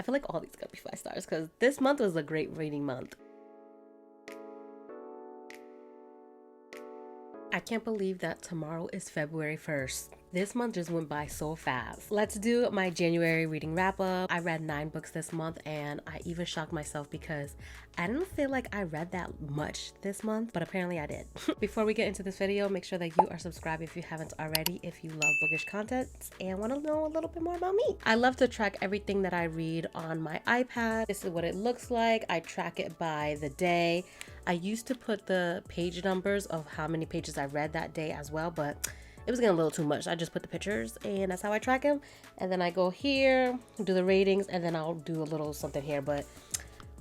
I feel like all these gotta be 5 stars because this month was a great reading month. I can't believe that tomorrow is February 1st. This month just went by so fast. Let's do my January reading wrap up. I read 9 books this month and I even shocked myself because I didn't feel like I read that much this month, but apparently I did. Before we get into this video, make sure that you are subscribed if you haven't already, if you love bookish content and want to know a little bit more about me. I love to track everything that I read on my iPad. This is what it looks like. I track it by the day. I used to put the page numbers of how many pages I read that day as well, but it was getting a little too much. I just put the pictures and that's how I track them. And then I go here, do the ratings, and then I'll do a little something here, but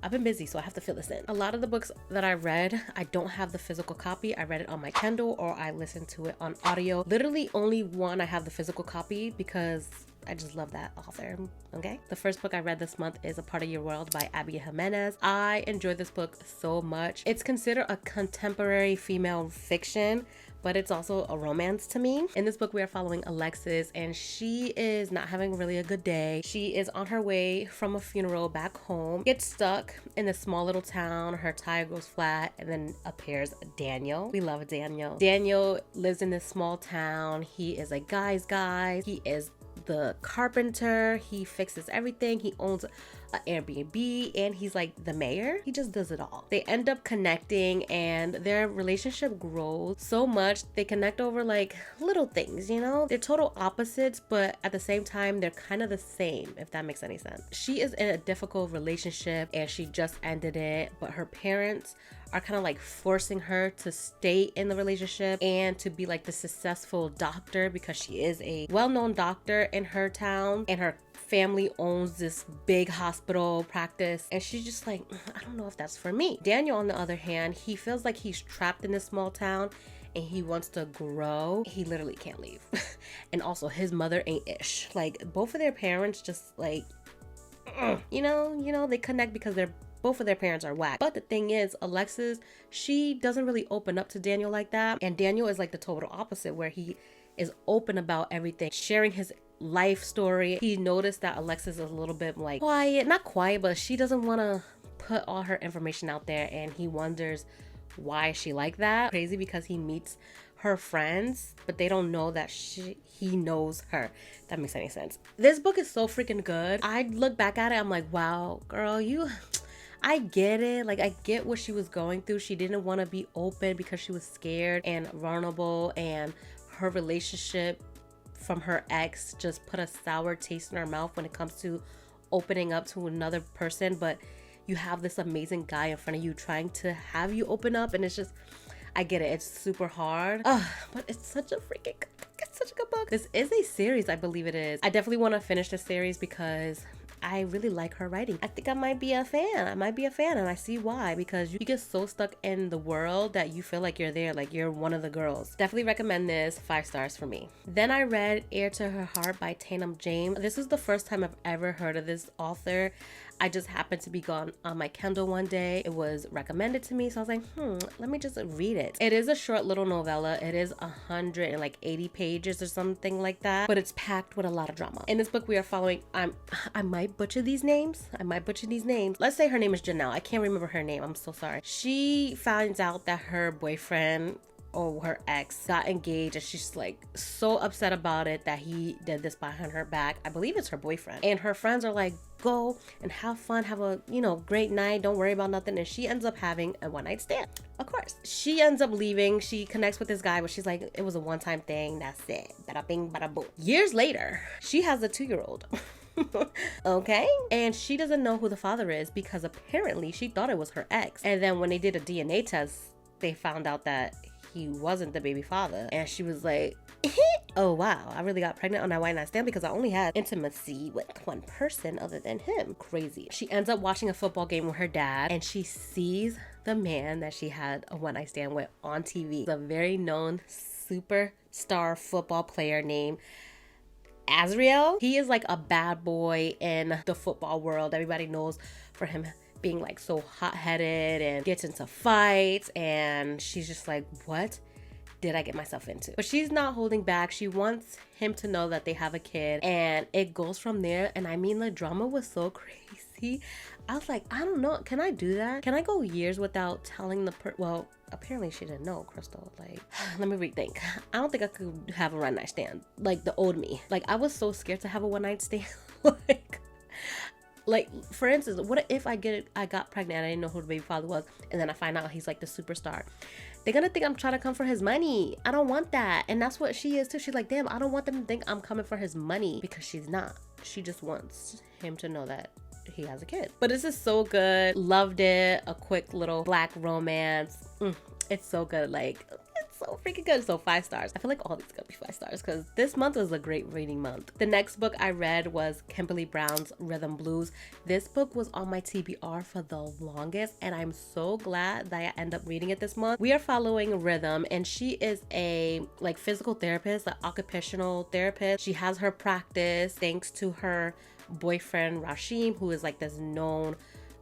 I've been busy, so I have to fill this in. A lot of the books that I read, I don't have the physical copy. I read it on my Kindle or I listened to it on audio. Literally only one I have the physical copy because I just love that author, okay? The first book I read this month is A Part of Your World by AbbFeeneynez. I enjoyed this book so much. It's considered a contemporary female fiction, but it's also a romance to me. In this book, we are following Alexis, and she is not having really a good day. She is on her way from a funeral back home, gets stuck in this small little town. Her tire goes flat, and then appears Daniel. We love Daniel. Daniel lives in this small town. He is a guy's guy. He is the carpenter. He fixes everything. He owns an Airbnb and he's like the mayor. He just does it all. They end up connecting and their relationship grows so much. They connect over like little things, you know? They're total opposites, but at the same time, they're kind of the same, if that makes any sense. She is in a difficult relationship and she just ended it, but her parents are kind of like forcing her to stay in the relationship and to be like the successful doctor because she is a well-known doctor in her town and her family owns this big hospital practice, and she's just like, I don't know if that's for me. Daniel, on the other hand, he feels like he's trapped in this small town and he wants to grow. He literally can't leave. And also his mother ain't ish. Like both of their parents just like, you know, they connect because both of their parents are whack. But the thing is, Alexis, she doesn't really open up to Daniel like that. And Daniel is like the total opposite, where he is open about everything, sharing his life story. He noticed that Alexis is a little bit like quiet, not quiet, but she doesn't want to put all her information out there. And he wonders why she like that. Crazy because he meets her friends, but they don't know that he knows her. That makes any sense. This book is so freaking good. I look back at it, I'm like, wow, girl, I get it. Like, I get what she was going through. She didn't want to be open because she was scared and vulnerable, and her relationship from her ex just put a sour taste in her mouth when it comes to opening up to another person. But you have this amazing guy in front of you trying to have you open up, and it's just, I get it. It's super hard. But it's such a freaking good book. It's such a good book. This is a series, I believe it is. I definitely want to finish the series because I really like her writing. I think I might be a fan. And I see why, because you get so stuck in the world that you feel like you're there, like you're one of the girls. Definitely recommend this. 5 stars for me. Then I read Heir to Her Heart by Tatum. This is the first time I've ever heard of this author. I just happened to be gone on my Kindle one day. It was recommended to me, so I was like, let me just read it. It is a short little novella. It is 180 pages or something like that, but it's packed with a lot of drama. In this book, we are following, I might butcher these names. Let's say her name is Janelle. I can't remember her name. I'm so sorry. She finds out that her boyfriend or her ex got engaged, and she's like so upset about it that he did this behind her back. I believe it's her boyfriend. And her friends are like, go and have fun, have a great night, don't worry about nothing. And she ends up having a one-night stand. Of course, she ends up leaving. She connects with this guy, but she's like, it was a one-time thing, that's it, bada bing bada boom. Years later, she has a 2-year-old. Okay, and she doesn't know who the father is because apparently she thought it was her ex, and then when they did a DNA test, they found out that he wasn't the baby father, and she was like, oh wow, I really got pregnant on that one night stand because I only had intimacy with one person other than him. Crazy. She ends up watching a football game with her dad, and she sees the man that she had a one night stand with on TV. A very known superstar football player named Azriel. He is like a bad boy in the football world. Everybody knows for him being like so hot-headed and gets into fights, and she's just like, what did I get myself into? But she's not holding back. She wants him to know that they have a kid, and it goes from there. And I mean, the drama was so crazy. I was like, I don't know, can I do that? Can I go years without telling well, apparently she didn't know, Crystal. Like, let me rethink. I don't think I could have a one night stand like the old me. Like, I was so scared to have a one night stand. like for instance, what if I got pregnant, I didn't know who the baby father was, and then I find out he's like the superstar? They're gonna think I'm trying to come for his money. I don't want that. And that's what she is too. She's like, damn, I don't want them to think I'm coming for his money, because she's not. She just wants him to know that he has a kid. But this is so good. Loved it. A quick little black romance. It's so good. Like, it's so freaking good. So 5 stars. I feel like all these gonna be 5 stars because this month was a great reading month. The next book I read was Kimberly Brown's Rhythm Blues. This book was on my TBR for the longest, and I'm so glad that I end up reading it this month. We are following Rhythm, and she is a like physical therapist, an occupational therapist. She has her practice thanks to her boyfriend Rashim, who is like this known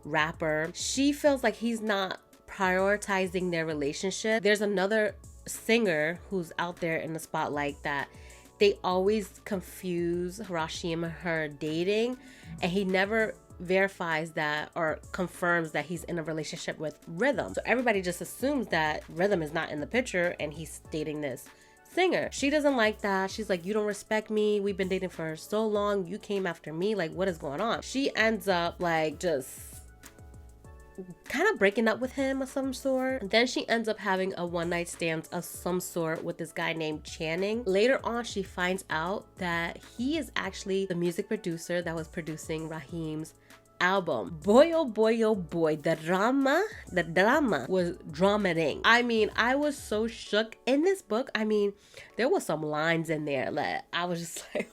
rapper. She feels like he's not prioritizing their relationship. There's another singer who's out there in the spotlight that they always confuse Rashim and her dating, and he never verifies that or confirms that he's in a relationship with Rhythm. So everybody just assumes that Rhythm is not in the picture and he's dating this singer. She doesn't like that. She's like, you don't respect me. We've been dating for so long. You came after me. Like, what is going on? She ends up like just kind of breaking up with him of some sort. Then she ends up having a one night stand of some sort with this guy named Channing. Later on, she finds out that he is actually the music producer that was producing Raheem's album. Boy, oh boy, oh boy, the drama was dramatic. I mean, I was so shook in this book. I mean, there was some lines in there that I was just like,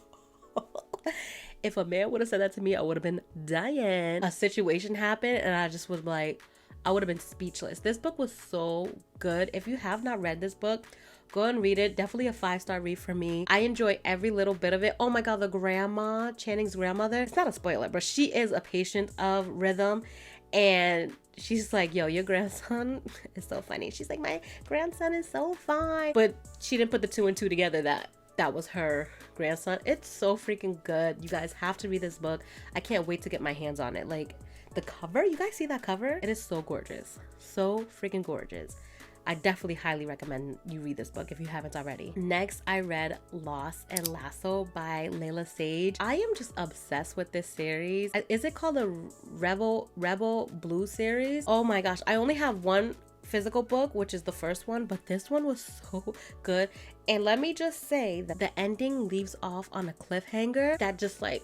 if a man would have said that to me, I would have been dying. A situation happened and I just was like, I would have been speechless. This book was so good. If you have not read this book, go and read it. Definitely a 5-star read for me. I enjoy every little bit of it. Oh my god, the grandma, Channing's grandmother, it's not a spoiler, but she is a patient of Rhythm, and she's like, yo, your grandson is so funny. She's like, my grandson is so fine. But she didn't put the 2 and 2 together that was her grandson. It's so freaking good. You guys have to read this book. I can't wait to get my hands on it. Like, the cover, you guys see that cover? It is so gorgeous. So freaking gorgeous. I definitely highly recommend you read this book if you haven't already. Next, I read Lost and Lassoed by Layla Sage. I am just obsessed with this series. Is it called the Rebel Blue series? Oh my gosh, I only have one physical book, which is the first one, but this one was so good. And let me just say that the ending leaves off on a cliffhanger that just like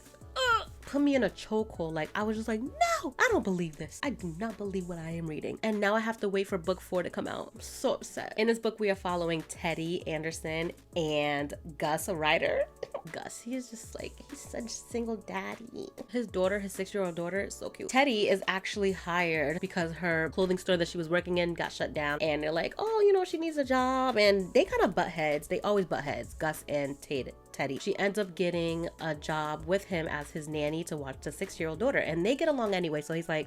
put me in a chokehold. Like, I was just like, no, I don't believe this. I do not believe what I am reading. And now I have to wait for book 4 to come out. I'm so upset. In this book, we are following Teddy Anderson and Gus, a writer. Gus, he is just like, he's such a single daddy. His daughter, his 6-year-old daughter, is so cute. Teddy is actually hired because her clothing store that she was working in got shut down. And they're like, oh, you know, she needs a job. And they kind of butt heads. They always butt heads, Gus and Teddy. She ends up getting a job with him as his nanny to watch the 6-year-old daughter, and they get along anyway, so he's like,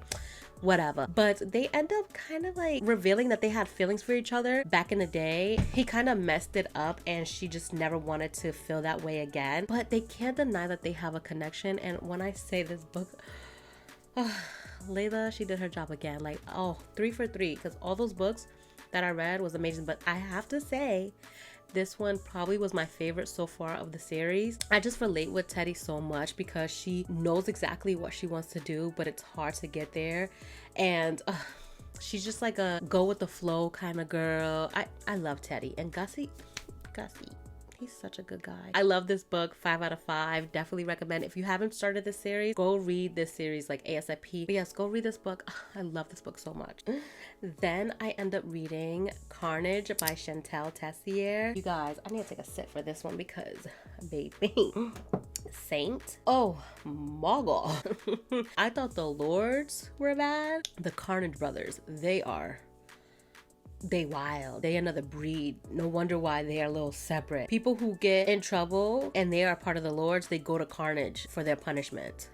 whatever. But they end up kind of like revealing that they had feelings for each other back in the day. He kind of messed it up and she just never wanted to feel that way again, but they can't deny that they have a connection. And when I say this book, Layla, she did her job again. Like, 3 for 3, because all those books that I read was amazing. But I have to say, this one probably was my favorite so far of the series. I just relate with Teddy so much because she knows exactly what she wants to do, but it's hard to get there. And she's just like a go with the flow kind of girl. I love Teddy. And Gussie, he's such a good guy. I love this book. 5 out of 5. Definitely recommend. If you haven't started this series, go read this series like ASAP. But yes, go read this book. I love this book so much. Then I end up reading Carnage by Shantel Tessier. You guys, I need to take a sip for this one because, baby, Saint. Oh, Mogul. I thought the Lords were bad. The Carnage brothers, they wild. They another breed. No wonder why they are a little separate. People who get in trouble and they are part of the Lords, they go to Carnage for their punishment.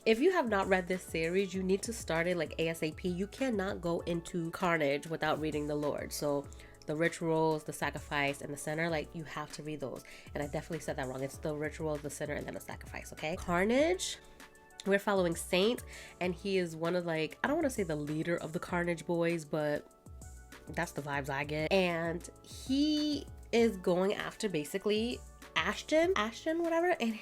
If you have not read this series, you need to start it like ASAP. You cannot go into Carnage without reading the Lord. So the rituals, the sacrifice, and the sinner. Like, you have to read those. And I definitely said that wrong. It's the ritual, the sinner, and then the sacrifice, okay? Carnage, we're following Saint, and he is one of, like, I don't want to say the leader of the Carnage boys, but that's the vibes I get. And he is going after basically Ashton, whatever. And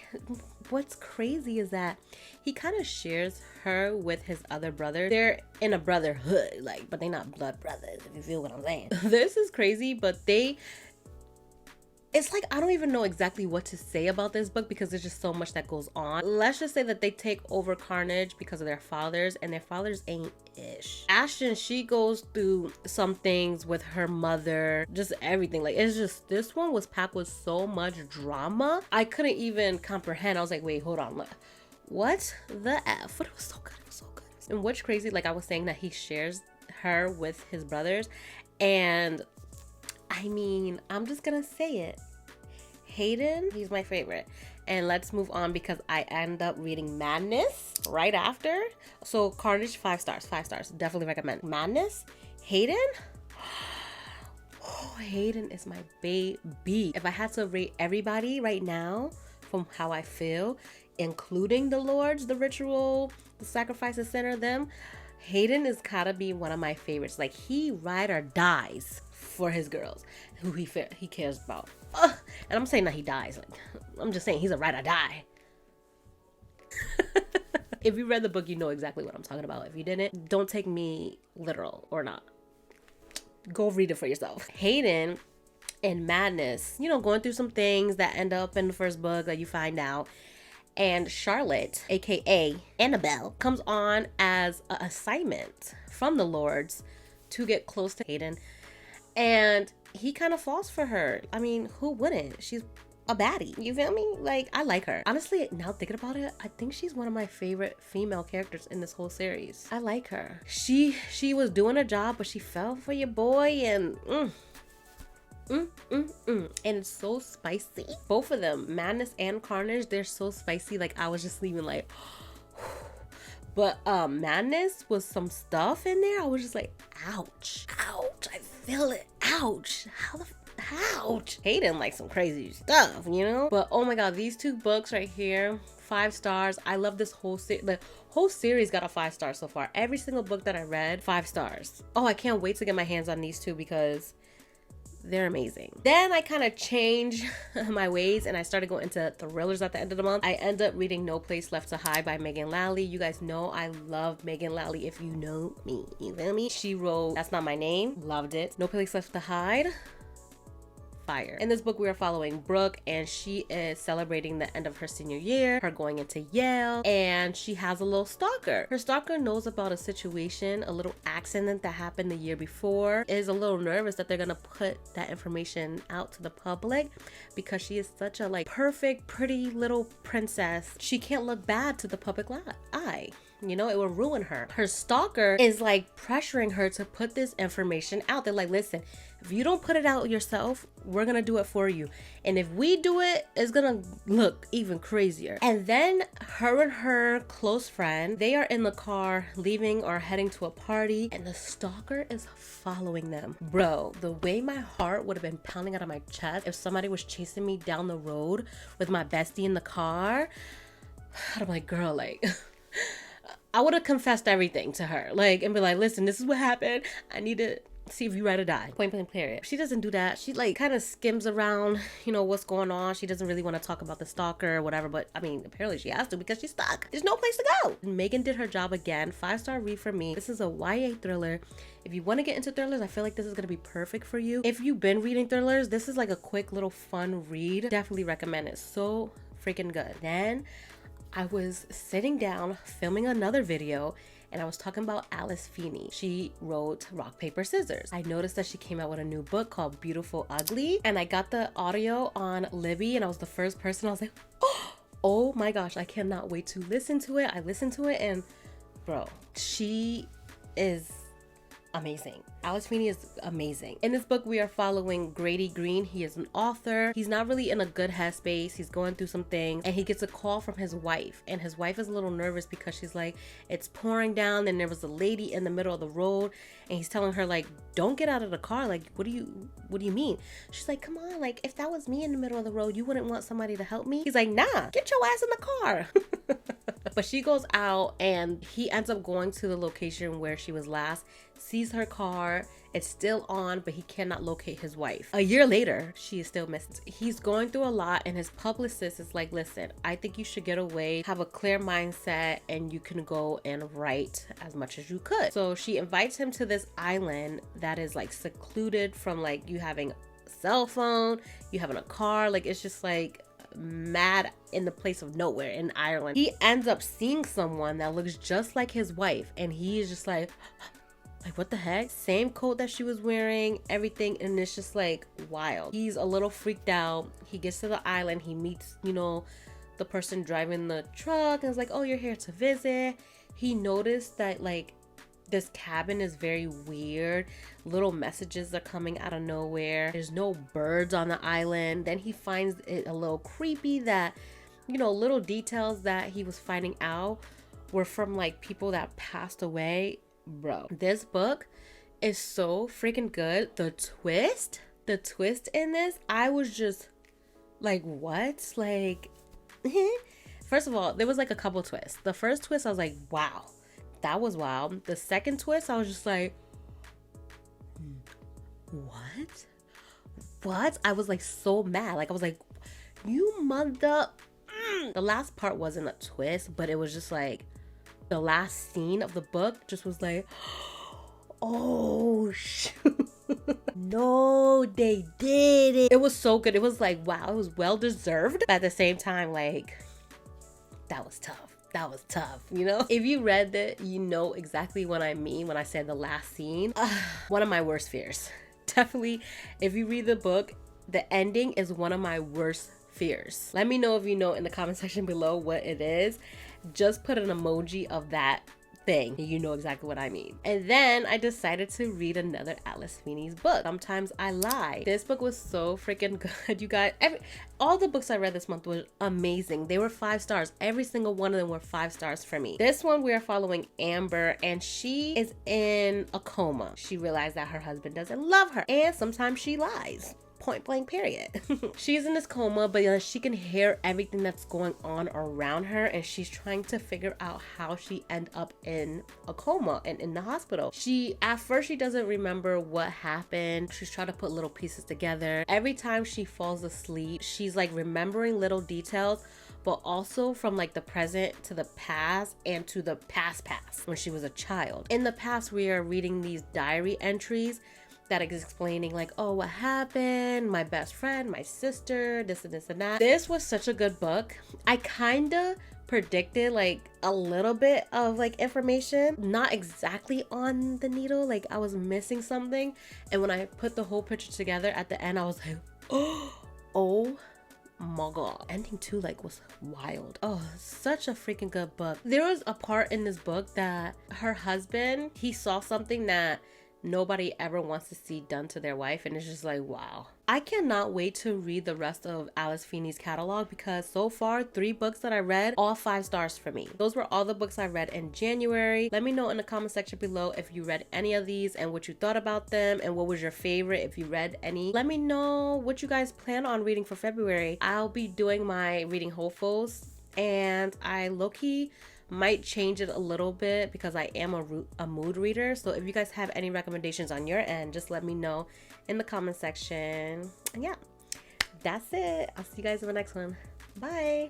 what's crazy is that he kind of shares her with his other brother. They're in a brotherhood, like, but they're not blood brothers, if you feel what I'm saying. This is crazy, but it's like, I don't even know exactly what to say about this book because there's just so much that goes on. Let's just say that they take over Carnage because of their fathers, and their fathers ain't ish. Ashton, she goes through some things with her mother, just everything. Like, it's just, this one was packed with so much drama. I couldn't even comprehend. I was like, wait, hold on. What the F? But it was so good. It was so good. And what's crazy, like I was saying, that he shares her with his brothers, and I mean, I'm just gonna say it. Hayden, he's my favorite. And let's move on because I end up reading Madness right after. So Carnage, 5 stars, 5 stars. Definitely recommend. Madness, Hayden. Oh, Hayden is my baby. If I had to rate everybody right now from how I feel, including the lords, the ritual, the sacrifice, the sinner, them, Hayden is gotta be one of my favorites. Like, he ride or dies for his girls who he cares about. And I'm saying that he dies. Like, I'm just saying he's a ride or die. If you read the book, you know exactly what I'm talking about. If you didn't, don't take me literal or not. Go read it for yourself. Hayden in Madness, you know, going through some things that end up in the first book that you find out. And Charlotte, aka Annabelle, comes on as an assignment from the lords to get close to Hayden. And he kind of falls for her. I mean, who wouldn't? She's a baddie. You feel me? Like, I like her. Honestly, now thinking about it, I think she's one of my favorite female characters in this whole series. I like her. She was doing a job, but she fell for your boy, and and it's so spicy. Both of them, Madness and Carnage, they're so spicy. Like, I was just leaving like but Madness was some stuff in there. I was just like, ouch, I feel it, ouch. Ouch. Hayden, like, some crazy stuff, you know? But oh my god, these 2 books right here, 5 stars. I love this whole the whole series got a 5 star so far. Every single book that I read, 5 stars. Oh, I can't wait to get my hands on these 2 because they're amazing. Then I kind of changed my ways and I started going into thrillers at the end of the month. I end up reading No Place Left to Hide by Megan Lally. You guys know I love Megan Lally if you know me. You feel me? She wrote That's Not My Name. Loved it. No Place Left to Hide. Fire. In this book, we are following Brooke, and she is celebrating the end of her senior year, her going into Yale, and she has a little stalker. Her stalker knows about a situation, a little accident that happened the year before, is a little nervous that they're gonna put that information out to the public because she is such a, like, perfect, pretty little princess. She can't look bad to the public eye. You know, it will ruin her. Her stalker is, like, pressuring her to put this information out. They're like, listen, if you don't put it out yourself, we're gonna do it for you. And if we do it, it's gonna look even crazier. And then her and her close friend, they are in the car leaving or heading to a party, and the stalker is following them. Bro, the way my heart would have been pounding out of my chest if somebody was chasing me down the road with my bestie in the car. I'm like, girl, like... I would have confessed everything to her, like, and be like, listen, this is what happened. I need to see if you ride or die. Point blank period. She doesn't do that. She, like, kind of skims around, you know, what's going on. She doesn't really want to talk about the stalker or whatever, but I mean, apparently she has to because she's stuck. There's no place to go. Megan did her job again. 5-star read for me. This is a YA thriller. If you want to get into thrillers, I feel like this is going to be perfect for you. If you've been reading thrillers, this is like a quick little fun read. Definitely recommend it. So freaking good. Then I was sitting down filming another video and I was talking about Alice Feeney. She wrote Rock, Paper, Scissors. I noticed that she came out with a new book called Beautiful Ugly, and I got the audio on Libby and I was the first person. I was like, oh my gosh, I cannot wait to listen to it. I listened to it and bro, she is amazing. Alice Feeney is amazing. In this book, we are following Grady Green. He is an author. He's not really in a good headspace. He's going through some things, and he gets a call from his wife, and his wife is a little nervous because she's like, it's pouring down, and there was a lady in the middle of the road, and he's telling her like, don't get out of the car. Like, what do you mean? She's like, come on, like if that was me in the middle of the road, you wouldn't want somebody to help me? He's like, nah, get your ass in the car. But she goes out, and he ends up going to the location where she was last, sees her car, it's still on, but he cannot locate his wife. A year later, she is still missing. He's going through a lot, and his publicist is like, listen, I think you should get away, have a clear mindset, and you can go and write as much as you could. So she invites him to this island that is like secluded from like you having a cell phone, you having a car, like it's just like mad in the place of nowhere in Ireland. He ends up seeing someone that looks just like his wife, and he is just like what the heck? Same coat that she was wearing, everything, and it's just like wild. He's a little freaked out. He gets to the island, he meets, you know, the person driving the truck, and it's like, oh, you're here to visit. He noticed that like this cabin is very weird. Little messages are coming out of nowhere. There's no birds on the island. Then he finds it a little creepy that, you know, little details that he was finding out were from like people that passed away. Bro, this book is so freaking good. The twist in this, I was just like, what? Like, first of all, there was like a couple twists. The first twist, I was like, wow, that was wild. The second twist, I was just like, what? I was like so mad. Like I was like, you mother. The last part wasn't a twist, but it was just like the last scene of the book just was like, oh shoot. No, they did it. It was so good. It was like, wow, it was well deserved. But at the same time, like, that was tough, you know? If you read that, you know exactly what I mean when I said the last scene. One of my worst fears. Definitely, if you read the book, the ending is one of my worst fears. Let me know if you know in the comment section below what it is. Just put an emoji of that thing. You know exactly what I mean. And then I decided to read another Alice Feeney's book, Sometimes I Lie. This book was so freaking good, you guys. All the books I read this month were amazing. They were 5 stars. Every single one of them were 5 stars for me. This one we are following Amber, and she is in a coma. She realized that her husband doesn't love her, and sometimes she lies. Point blank, period. She's in this coma, but she can hear everything that's going on around her, and she's trying to figure out how she ended up in a coma and in the hospital. At first she doesn't remember what happened. She's trying to put little pieces together. Every time she falls asleep, she's like remembering little details, but also from like the present to the past and to the past when she was a child. In the past, we are reading these diary entries that is explaining like, oh, what happened, my best friend, my sister, this and this and that. This was such a good book. I kind of predicted like a little bit of like information, not exactly on the needle, like I was missing something, and when I put the whole picture together at the end, I was like, oh my god. Ending too like was wild. Oh, such a freaking good book. There was a part in this book that her husband, he saw something that nobody ever wants to see done to their wife, and it's just like, wow. I cannot wait to read the rest of Alice Feeney's catalog, because so far 3 books that I read, all 5 stars for me. Those were all the books I read in January. Let me know in the comment section below if you read any of these and what you thought about them, and what was your favorite if you read any. Let me know what you guys plan on reading for February. I'll be doing my reading hopefuls, and I low-key might change it a little bit because I am a mood reader. So if you guys have any recommendations on your end, just let me know in the comment section. And yeah, that's it. I'll see you guys in the next one. Bye.